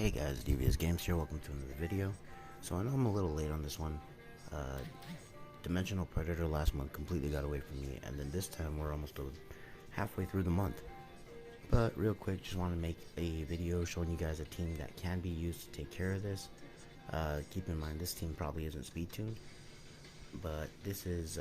Hey guys, DVSGames here, welcome to another video. So I know I'm a little late on this one. Dimensional Predator last month completely got away from me, and then this time we're almost halfway through the month. But real quick, just want to make a video showing you guys a team that can be used to take care of this. Keep in mind this team probably isn't speed tuned, but this is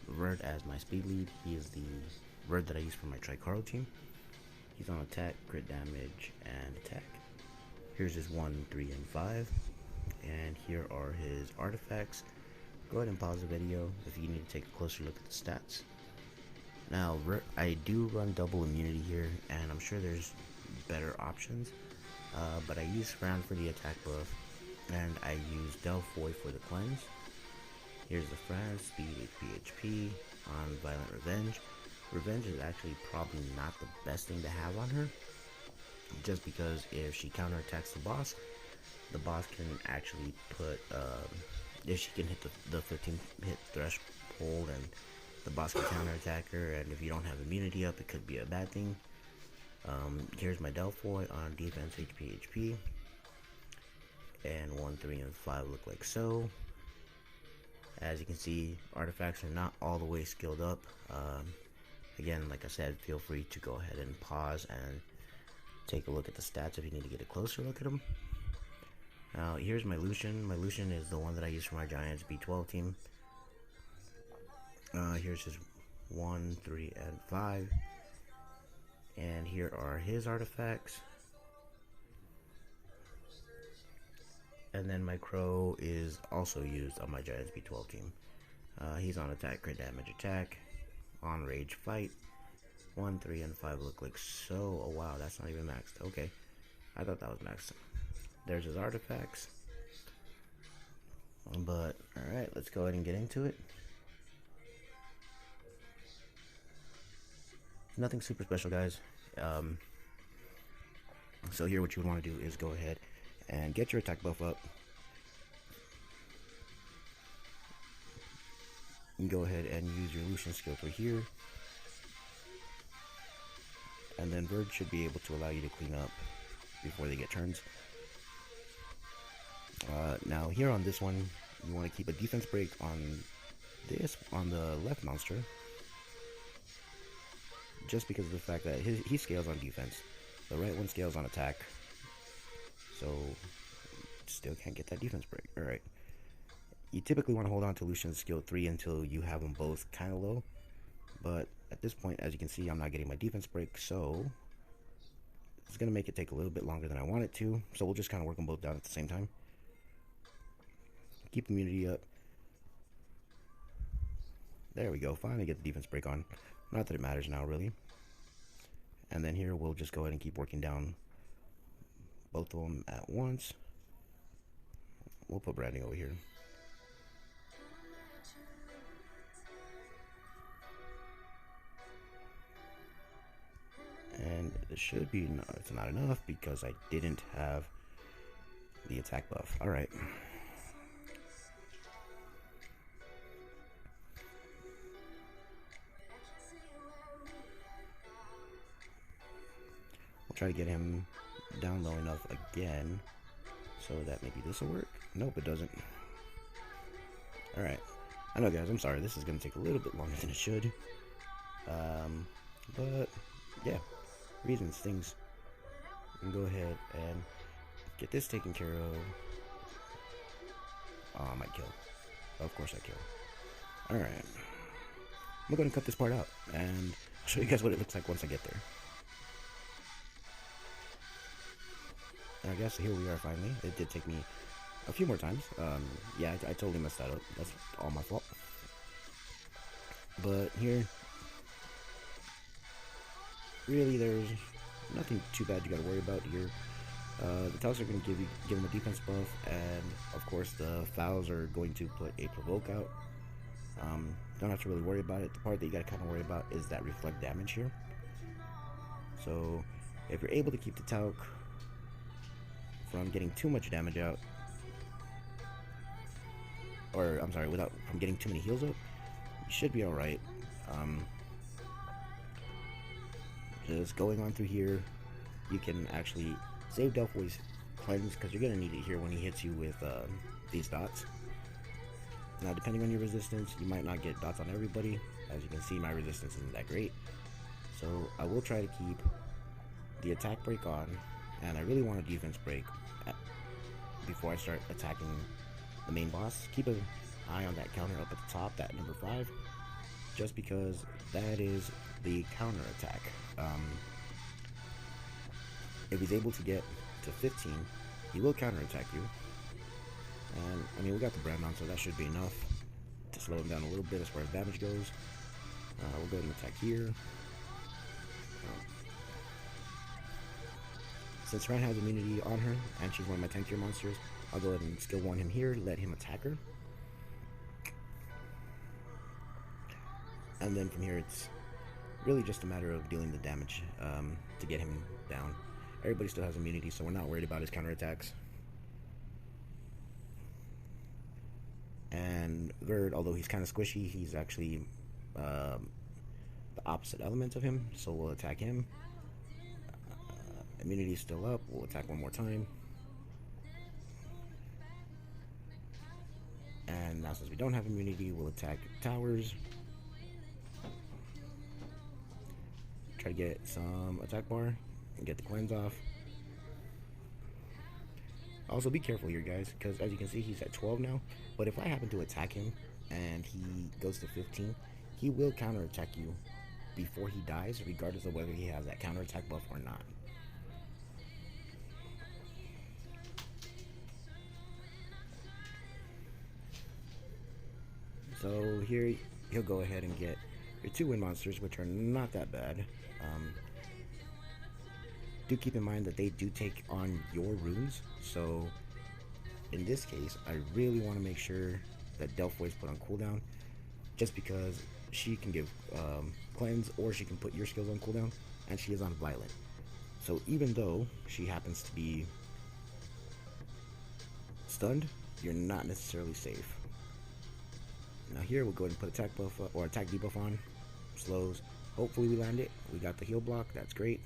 Verd as my speed lead. He is the Verd that I use for my Tricaro team. He's on attack, crit damage, and attack. Here's his 1, 3, and 5, and here are his artifacts. Go ahead and pause the video if you need to take a closer look at the stats. Now, I do run double immunity here, and I'm sure there's better options, but I use Fran for the attack buff, and I use Delphoy for the cleanse. Here's the Fran, speed, HP, on Violent Revenge. Revenge is actually probably not the best thing to have on her, just because if she counterattacks the boss can actually put, if she can hit the 15 hit threshold, and the boss can counterattack her, and if you don't have immunity up, it could be a bad thing. Here's my Delphoy on defense, HP, and 1, 3, and 5 look like so. As you can see, artifacts are not all the way skilled up. Again, like I said, feel free to go ahead and pause and take a look at the stats if you need to get a closer look at them. Now, here's my Lucian. My Lucian is the one that I use for my Giants B12 team. Here's his 1, 3, and 5. And here are his artifacts. And then my Crow is also used on my Giants B12 team. He's on attack, crit damage, attack, on rage, fight. 1, 3, and 5 look like so. Oh wow, that's not even maxed. Okay, I thought that was maxed. There's his artifacts. But alright, let's go ahead and get into it. Nothing super special, guys. So here what you would want to do is go ahead and get your attack buff up. You can go ahead and use your Lucian skills right here. And then Verd should be able to allow you to clean up before they get turns. Now here on this one, you want to keep a defense break on the left monster, just because of the fact that he scales on defense. The right one scales on attack, so still can't get that defense break. Alright, you typically want to hold on to Lucian's skill 3 until you have them both kind of low, but at this point, as you can see, I'm not getting my defense break, so it's going to make it take a little bit longer than I want it to, so we'll just kind of work them both down at the same time. Keep immunity up. There we go, finally get the defense break on. Not that it matters now, really. And then here, we'll just go ahead and keep working down both of them at once. We'll put branding over here. And it should be, no, it's not enough because I didn't have the attack buff. Alright. We'll try to get him down low enough again so that maybe this will work. Nope, it doesn't. Alright. I know, guys, I'm sorry. This is going to take a little bit longer than it should. But, yeah. Reasons, things. We can go ahead and get this taken care of. Oh, I might kill. Of course I kill. Alright. I'm going to cut this part out, and I'll show you guys what it looks like once I get there. And I guess here we are finally. It did take me a few more times. Yeah, I totally messed that up. That's all my fault. But here, really, there's nothing too bad you gotta worry about here. The Tails are going to give him a defense buff, and of course the fouls are going to put a provoke out. Don't have to really worry about it. The part that you gotta kind of worry about is that reflect damage here. So if you're able to keep the Tauk from getting too much damage out, or I'm sorry, from getting too many heals up, you should be alright. Just going on through here, you can actually save Delphoy's cleanse, because you're going to need it here when he hits you with these dots. Now, depending on your resistance, you might not get dots on everybody. As you can see, my resistance isn't that great. So I will try to keep the attack break on, and I really want a defense break before I start attacking the main boss. Keep an eye on that counter up at the top, that number 5, just because that is the counter attack. If he's able to get to 15, he will counter attack you. And I mean, we got the brand on, so that should be enough to slow him down a little bit as far as damage goes. We'll go ahead and attack here. Since Fran has immunity on her, and she's one of my 10 tier monsters, I'll go ahead and skill 1 him here, let him attack her. And then from here, it's really just a matter of dealing the damage to get him down. Everybody still has immunity, so we're not worried about his counterattacks. And Verd, although he's kind of squishy, he's actually the opposite element of him, so we'll attack him. Immunity is still up, we'll attack one more time. And now since we don't have immunity, we'll attack towers. Try to get some attack bar and get the cleanse off. Also be careful here, guys, because as you can see, he's at 12 now. But if I happen to attack him and he goes to 15, he will counterattack you before he dies, regardless of whether he has that counterattack buff or not. So here he'll go ahead and get your 2 wind monsters, which are not that bad. Do keep in mind that they do take on your runes, so in this case I really want to make sure that Delphoy is put on cooldown, just because she can give cleanse, or she can put your skills on cooldown, and she is on violent. So even though she happens to be stunned, you're not necessarily safe. Now here we'll go ahead and put attack buff or attack debuff on. Slows. Hopefully we land it. We got the heal block. That's great.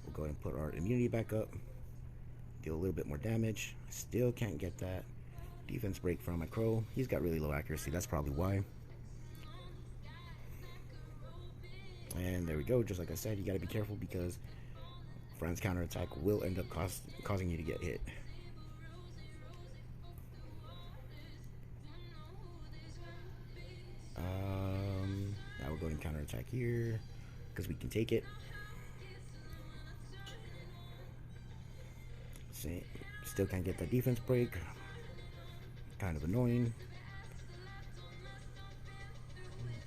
We'll go ahead and put our immunity back up. Deal a little bit more damage. Still can't get that defense break from my crow. He's got really low accuracy. That's probably why. And there we go. Just like I said, you got to be careful because Fran's counterattack will end up causing you to get hit. Now we're going to counterattack here because we can take it. Still can't get that defense break. Kind of annoying.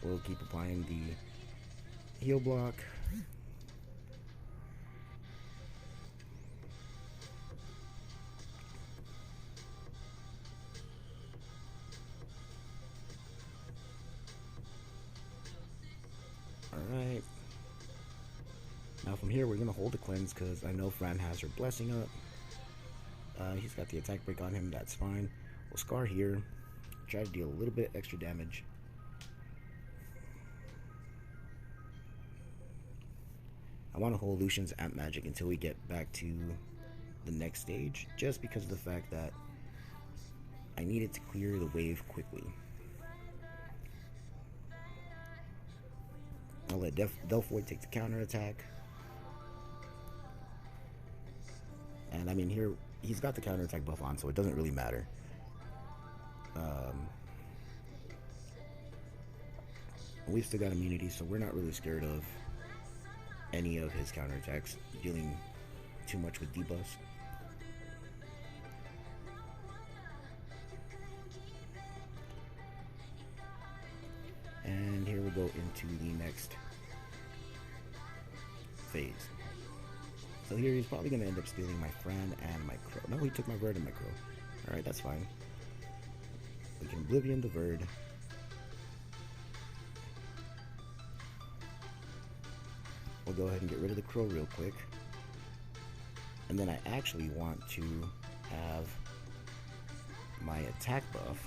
We'll keep applying the heal block. Alright. Now from here we're going to hold the cleanse because I know Fran has her blessing up. He's got the attack break on him, that's fine. We'll scar here. Try to deal a little bit extra damage. I want to hold Lucian's Amp Magic until we get back to the next stage, just because of the fact that I needed to clear the wave quickly. I'll let Delphoy take the counter attack. And I mean, here he's got the counter attack buff on, so it doesn't really matter. We've still got immunity, so we're not really scared of any of his counterattacks dealing too much with debuffs. And here we go into the next phase. So here he's probably going to end up stealing my Fran and my crow. No, he took my Verd and my crow. Alright, that's fine. We can Oblivion the Verd. We'll go ahead and get rid of the crow real quick. And then I actually want to have my attack buff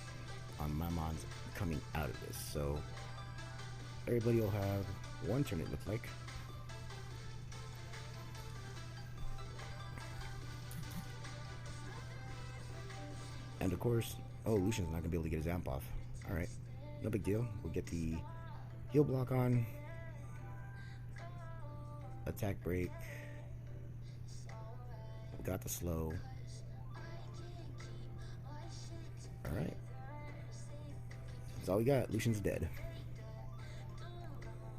on my mons coming out of this. So everybody will have one turn, it looks like. And of course, oh, Lucian's not gonna be able to get his amp off. Alright, no big deal. We'll get the heal block on. Attack break. We got the slow. Alright. That's all we got. Lucian's dead.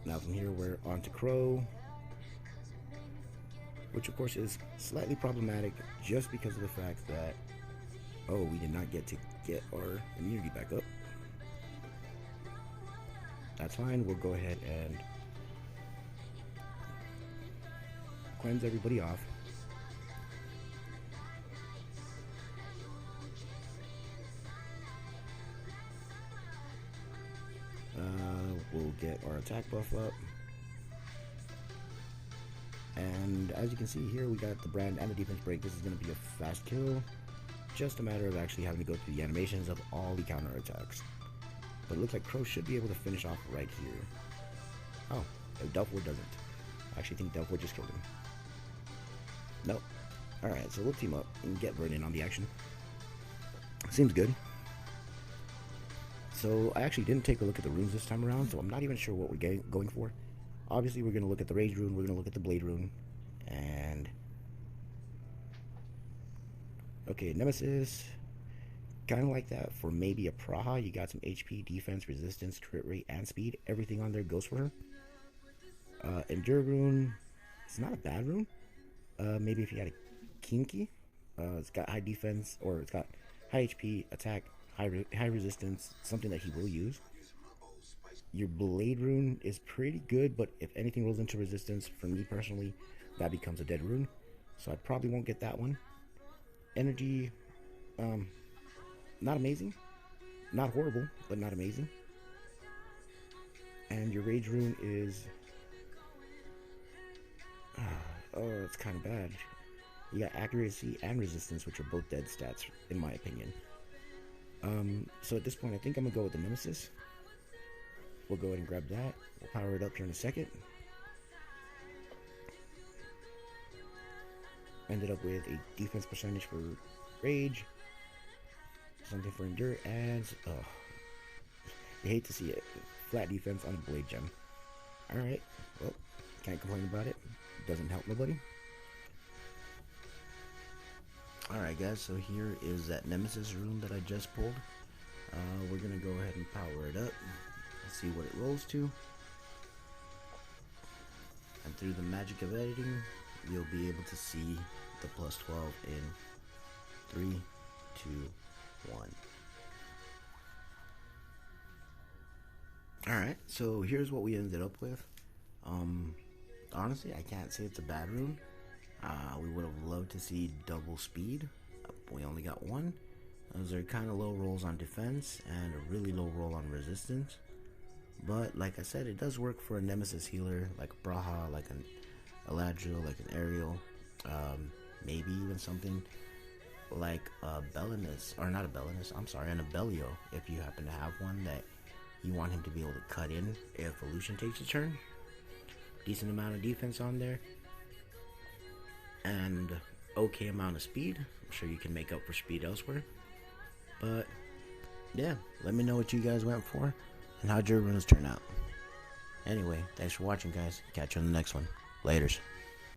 Now from here we're on to Crow, which of course is slightly problematic just because of the fact that, oh, we did not get to get our immunity back up. That's fine. We'll go ahead and cleanse everybody off. We'll get our attack buff up. And as you can see here, we got the brand and the defense break. This is going to be a fast kill. Just a matter of actually having to go through the animations of all the counter attacks. But it looks like Crow should be able to finish off right here. Oh, Delphor doesn't. I actually think Delphor just killed him. Nope. Alright, so we'll team up and get Vern in on the action. Seems good. So I actually didn't take a look at the runes this time around, so I'm not even sure what we're going for. Obviously, we're going to look at the Rage rune, we're going to look at the Blade rune, and... okay, Nemesis. Kind of like that for maybe a Praha. You got some HP, defense, resistance, crit rate, and speed. Everything on there goes for her. Endure rune. It's not a bad rune. Maybe if you had a Kinky. It's got high defense, or it's got high HP, attack, high resistance, something that he will use. Your Blade rune is pretty good, but if anything rolls into resistance, for me personally, that becomes a dead rune. So I probably won't get that one. Energy, not amazing. Not horrible, but not amazing. And your Rage rune is... oh, it's kind of bad. You got accuracy and resistance, which are both dead stats, in my opinion. So at this point, I think I'm going to go with the Nemesis. We'll go ahead and grab that. We'll power it up here in a second. Ended up with a defense percentage for Rage. Something for Endure, and... oh, you hate to see it. Flat defense on a Blade gem. Alright, well, can't complain about it. Doesn't help nobody. Alright guys, so here is that Nemesis rune that I just pulled. We're going to go ahead and power it up. See what it rolls to. And through the magic of editing, you'll be able to see the plus 12 in 3, 2, 1. Alright, so here's what we ended up with. Honestly, I can't say it's a bad rune. We would have loved to see double speed. We only got one. Those are kind of low rolls on defense and a really low roll on resistance. But like I said, it does work for a Nemesis healer, like a Braha, like an Eladriel, like an Ariel, maybe even something like a Belinus, or not a Belinus, I'm sorry, an Abelio, if you happen to have one that you want him to be able to cut in if a Lucian takes a turn. Decent amount of defense on there, and okay amount of speed. I'm sure you can make up for speed elsewhere. But yeah, let me know what you guys went for and how'd your runs turn out. Anyway, thanks for watching guys. Catch you on the next one. Laters.